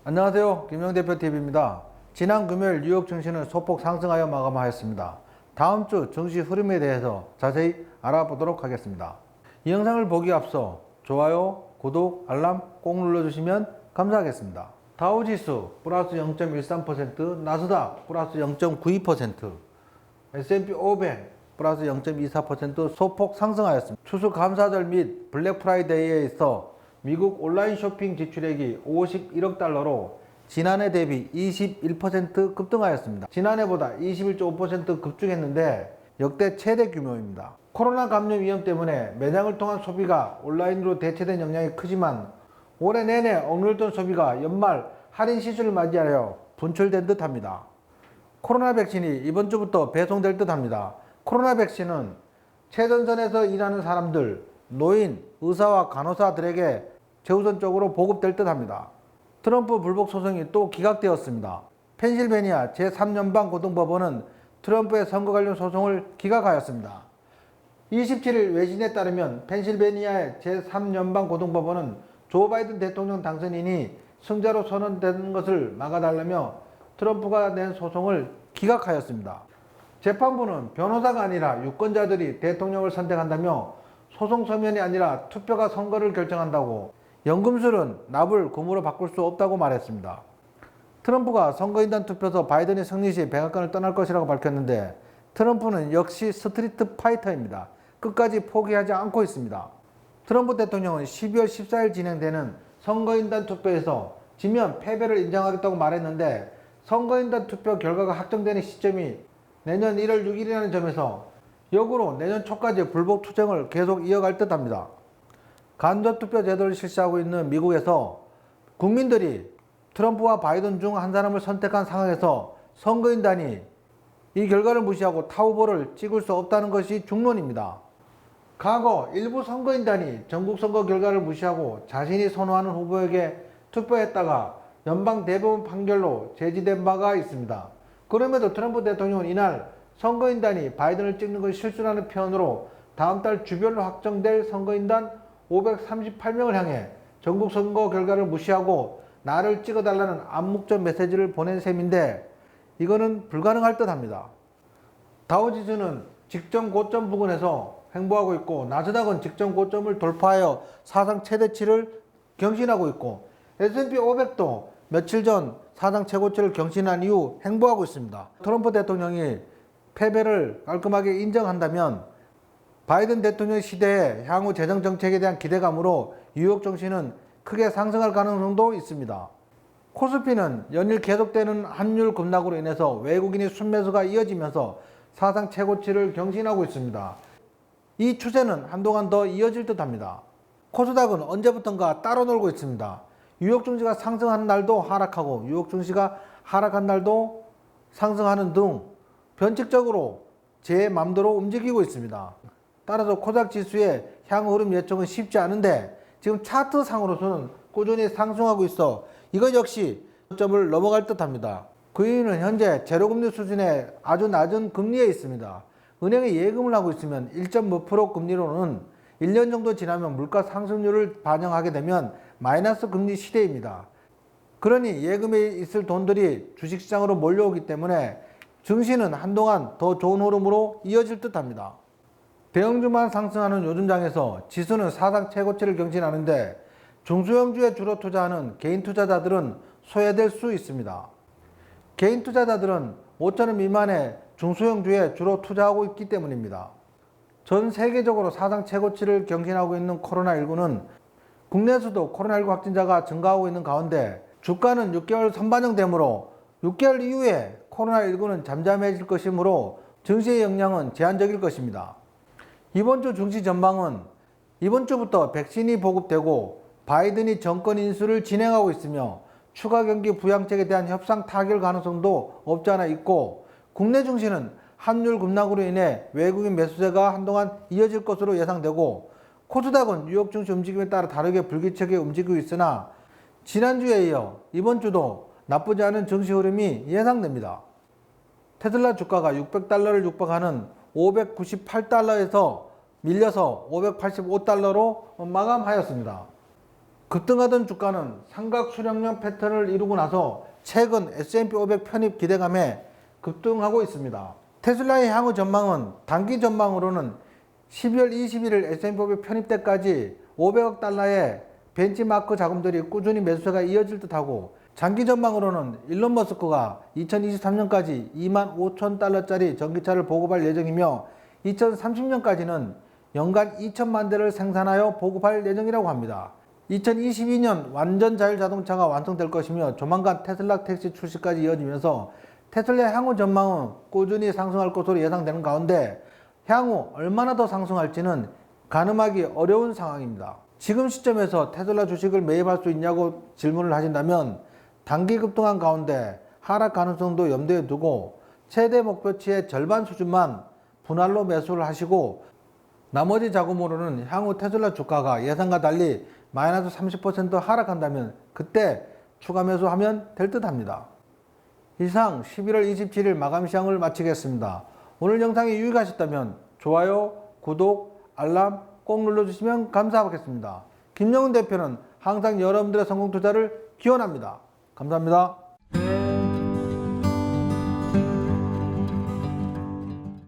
안녕하세요. 김영대표TV입니다. 지난 금요일 뉴욕 증시는 소폭 상승하여 마감하였습니다. 다음 주 증시 흐름에 대해서 자세히 알아보도록 하겠습니다. 이 영상을 보기 앞서 좋아요, 구독, 알람 꼭 눌러주시면 감사하겠습니다. 다우지수 플러스 0.13%, 나스닥 플러스 0.92%, S&P 500 플러스 0.24% 소폭 상승하였습니다. 추수감사절 및 블랙 프라이데이에 있어 미국 온라인 쇼핑 지출액이 51억 달러로 지난해 대비 21% 급등하였습니다. 지난해보다 21.5% 급증했는데 역대 최대 규모입니다. 코로나 감염 위험 때문에 매장을 통한 소비가 온라인으로 대체된 영향이 크지만 올해 내내 억눌렸던 소비가 연말 할인 시즌을 맞이하여 분출된 듯합니다. 코로나 백신이 이번 주부터 배송될 듯합니다. 코로나 백신은 최전선에서 일하는 사람들, 노인, 의사와 간호사들에게 최우선적으로 보급될 듯합니다. 트럼프 불복 소송이 또 기각되었습니다. 펜실베니아 제3연방고등법원은 트럼프의 선거 관련 소송을 기각하였습니다. 27일 외신에 따르면 펜실베니아의 제3연방고등법원은 조 바이든 대통령 당선인이 승자로 선언되는 것을 막아달라며 트럼프가 낸 소송을 기각하였습니다. 재판부는 변호사가 아니라 유권자들이 대통령을 선택한다며 소송 서면이 아니라 투표가 선거를 결정한다고 연금술은 납을 금으로 바꿀 수 없다고 말했습니다. 트럼프가 선거인단 투표에서 바이든이 승리 시 백악관을 떠날 것이라고 밝혔는데 트럼프는 역시 스트리트 파이터입니다. 끝까지 포기하지 않고 있습니다. 트럼프 대통령은 12월 14일 진행되는 선거인단 투표에서 지면 패배를 인정하겠다고 말했는데 선거인단 투표 결과가 확정되는 시점이 내년 1월 6일이라는 점에서 역으로 내년 초까지 불복 투쟁을 계속 이어갈 듯합니다. 간접투표 제도를 실시하고 있는 미국에서 국민들이 트럼프와 바이든 중 한 사람을 선택한 상황에서 선거인단이 이 결과를 무시하고 타 후보를 찍을 수 없다는 것이 중론입니다. 과거 일부 선거인단이 전국 선거 결과를 무시하고 자신이 선호하는 후보에게 투표했다가 연방 대법원 판결로 제지된 바가 있습니다. 그럼에도 트럼프 대통령은 이날 선거인단이 바이든을 찍는 것이 실수라는 표현으로 다음 달 주별로 확정될 선거인단 538명을 향해 전국 선거 결과를 무시하고 나를 찍어달라는 암묵적 메시지를 보낸 셈인데 이거는 불가능할 듯합니다. 다우지수는 직전 고점 부근에서 횡보하고 있고 나스닥은 직전 고점을 돌파하여 사상 최대치를 경신하고 있고 S&P 500도 며칠 전 사상 최고치를 경신한 이후 횡보하고 있습니다. 트럼프 대통령이 패배를 깔끔하게 인정한다면 바이든 대통령 시대의 향후 재정 정책에 대한 기대감으로 뉴욕 증시는 크게 상승할 가능성도 있습니다. 코스피는 연일 계속되는 환율 급락으로 인해서 외국인의 순매수가 이어지면서 사상 최고치를 경신하고 있습니다. 이 추세는 한동안 더 이어질 듯합니다. 코스닥은 언제부턴가 따로 놀고 있습니다. 뉴욕 증시가 상승하는 날도 하락하고 뉴욕 증시가 하락한 날도 상승하는 등 변칙적으로 제 맘대로 움직이고 있습니다. 따라서 코스닥 지수의 향후 흐름 예측은 쉽지 않은데 지금 차트 상으로서는 꾸준히 상승하고 있어 이것 역시 고점을 넘어갈 듯합니다. 그 이유는 현재 제로금리 수준의 아주 낮은 금리에 있습니다. 은행에 예금을 하고 있으면 1.5% 금리로는 1년 정도 지나면 물가 상승률을 반영하게 되면 마이너스 금리 시대입니다. 그러니 예금에 있을 돈들이 주식시장으로 몰려오기 때문에 증시는 한동안 더 좋은 흐름으로 이어질 듯합니다. 대형주만 상승하는 요즘장에서 지수는 사상 최고치를 경신하는데 중소형주에 주로 투자하는 개인 투자자들은 소외될 수 있습니다. 개인 투자자들은 5천원 미만의 중소형주에 주로 투자하고 있기 때문입니다. 전 세계적으로 사상 최고치를 경신하고 있는 코로나19는 국내에서도 코로나19 확진자가 증가하고 있는 가운데 주가는 6개월 선반영되므로 6개월 이후에 코로나19는 잠잠해질 것이므로 증시의 영향은 제한적일 것입니다. 이번 주 증시 전망은 이번 주부터 백신이 보급되고 바이든이 정권 인수를 진행하고 있으며 추가 경기 부양책에 대한 협상 타결 가능성도 없지 않아 있고 국내 증시는 환율 급락으로 인해 외국인 매수세가 한동안 이어질 것으로 예상되고 코스닥은 뉴욕 증시 움직임에 따라 다르게 불규칙하게 움직이고 있으나 지난주에 이어 이번 주도 나쁘지 않은 증시 흐름이 예상됩니다. 테슬라 주가가 600달러를 육박하는 598달러에서 밀려서 585달러로 마감하였습니다. 급등하던 주가는 삼각 수렴형 패턴을 이루고 나서 최근 S&P 500 편입 기대감에 급등하고 있습니다. 테슬라의 향후 전망은 단기 전망으로는 12월 21일 S&P 500 편입 때까지 500억 달러의 벤치마크 자금들이 꾸준히 매수세가 이어질 듯하고, 장기 전망으로는 일론 머스크가 2023년까지 2만 5천 달러짜리 전기차를 보급할 예정이며 2030년까지는 연간 2천만 대를 생산하여 보급할 예정이라고 합니다. 2022년 완전 자율 자동차가 완성될 것이며 조만간 테슬라 택시 출시까지 이어지면서 테슬라의 향후 전망은 꾸준히 상승할 것으로 예상되는 가운데 향후 얼마나 더 상승할지는 가늠하기 어려운 상황입니다. 지금 시점에서 테슬라 주식을 매입할 수 있냐고 질문을 하신다면 단기 급등한 가운데 하락 가능성도 염두에 두고 최대 목표치의 절반 수준만 분할로 매수를 하시고, 나머지 자금으로는 향후 테슬라 주가가 예상과 달리 마이너스 30% 하락한다면 그때 추가 매수하면 될 듯 합니다. 이상 11월 27일 마감 시황을 마치겠습니다. 오늘 영상이 유익하셨다면 좋아요, 구독, 알람 꼭 눌러주시면 감사하겠습니다. 김영훈 대표는 항상 여러분들의 성공 투자를 기원합니다. 감사합니다.